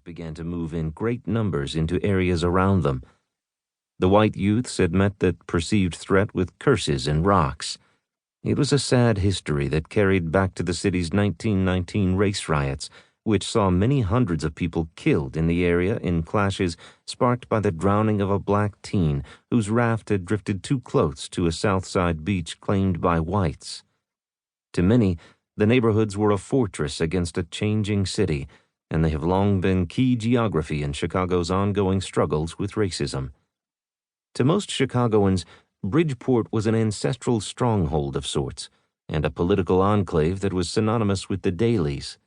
began to move in great numbers into areas around them. The white youths had met that perceived threat with curses and rocks. It was a sad history that carried back to the city's 1919 race riots, which saw many hundreds of people killed in the area in clashes sparked by the drowning of a black teen whose raft had drifted too close to a Southside beach claimed by whites. To many, the neighborhoods were a fortress against a changing city, and they have long been key geography in Chicago's ongoing struggles with racism. To most Chicagoans, Bridgeport was an ancestral stronghold of sorts, and a political enclave that was synonymous with the Daleys.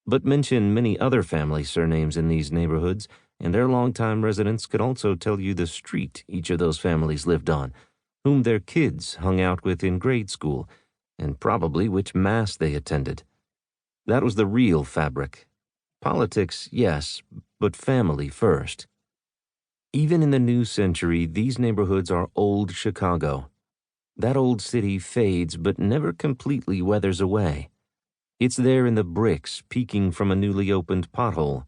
But mention many other family surnames in these neighborhoods, and their longtime residents could also tell you the street each of those families lived on, whom their kids hung out with in grade school, and probably which mass they attended. That was the real fabric. Politics, yes, but family first. Even in the new century, these neighborhoods are old Chicago. That old city fades but never completely weathers away. It's there in the bricks peeking from a newly opened pothole,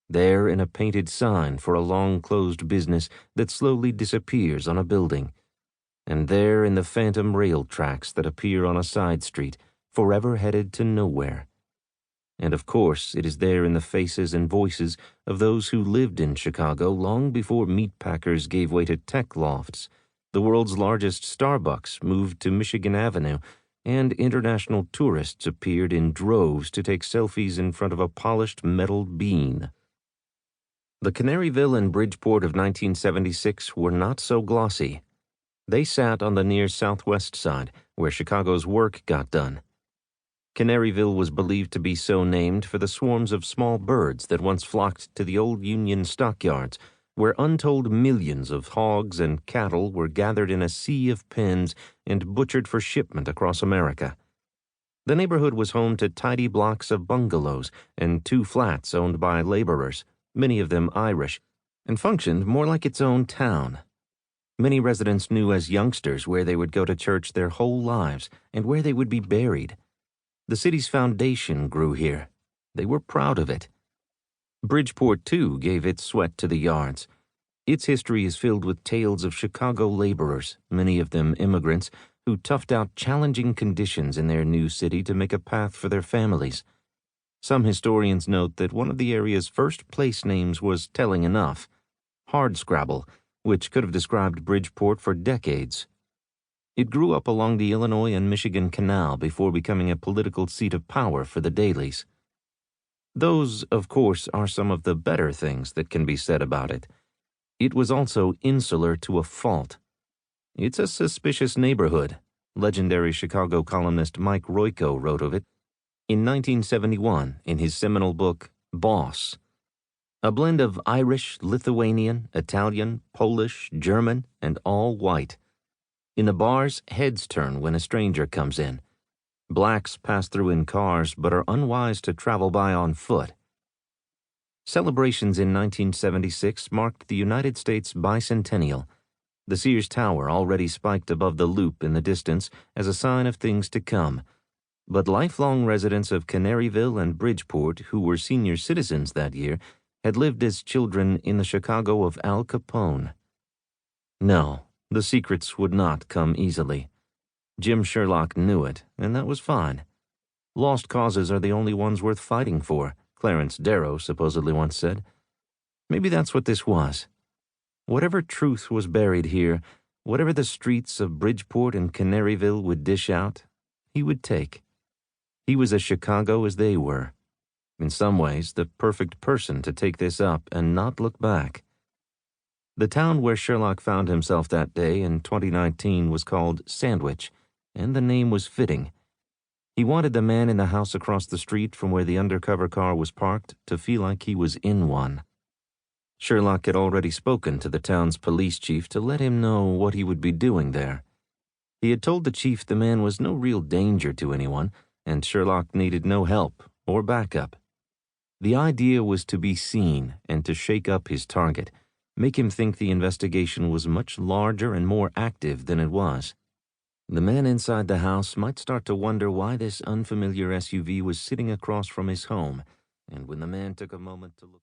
there in a painted sign for a long-closed business that slowly disappears on a building, and there in the phantom rail tracks that appear on a side street, forever headed to nowhere. And of course, it is there in the faces and voices of those who lived in Chicago long before meat packers gave way to tech lofts, the world's largest Starbucks moved to Michigan Avenue, and international tourists appeared in droves to take selfies in front of a polished metal bean. The Canaryville and Bridgeport of 1976 were not so glossy. They sat on the near southwest side, where Chicago's work got done. Canaryville was believed to be so named for the swarms of small birds that once flocked to the old Union stockyards, where untold millions of hogs and cattle were gathered in a sea of pens and butchered for shipment across America. The neighborhood was home to tidy blocks of bungalows and 2 flats owned by laborers, many of them Irish, and functioned more like its own town. Many residents knew as youngsters where they would go to church their whole lives and where they would be buried. The city's foundation grew here. They were proud of it. Bridgeport, too, gave its sweat to the yards. Its history is filled with tales of Chicago laborers, many of them immigrants, who toughed out challenging conditions in their new city to make a path for their families. Some historians note that one of the area's first place names was telling enough: Hardscrabble, which could have described Bridgeport for decades. It grew up along the Illinois and Michigan Canal before becoming a political seat of power for the Daleys. Those, of course, are some of the better things that can be said about it. It was also insular to a fault. It's a suspicious neighborhood. Legendary Chicago columnist Mike Royko wrote of it in 1971 in his seminal book, Boss. A blend of Irish, Lithuanian, Italian, Polish, German, and all white. In the bars, heads turn when a stranger comes in. Blacks pass through in cars but are unwise to travel by on foot. Celebrations in 1976 marked the United States bicentennial. The Sears Tower already spiked above the Loop in the distance as a sign of things to come. But lifelong residents of Canaryville and Bridgeport, who were senior citizens that year, had lived as children in the Chicago of Al Capone. No, the secrets would not come easily. Jim Sherlock knew it, and that was fine. Lost causes are the only ones worth fighting for, Clarence Darrow supposedly once said. Maybe that's what this was. Whatever truth was buried here, whatever the streets of Bridgeport and Canaryville would dish out, he would take. He was as Chicago as they were. In some ways, the perfect person to take this up and not look back. The town where Sherlock found himself that day in 2019 was called Sandwich, and the name was fitting. He wanted the man in the house across the street from where the undercover car was parked to feel like he was in one. Sherlock had already spoken to the town's police chief to let him know what he would be doing there. He had told the chief the man was no real danger to anyone, and Sherlock needed no help or backup. The idea was to be seen and to shake up his target, make him think the investigation was much larger and more active than it was. The man inside the house might start to wonder why this unfamiliar SUV was sitting across from his home, and when the man took a moment to look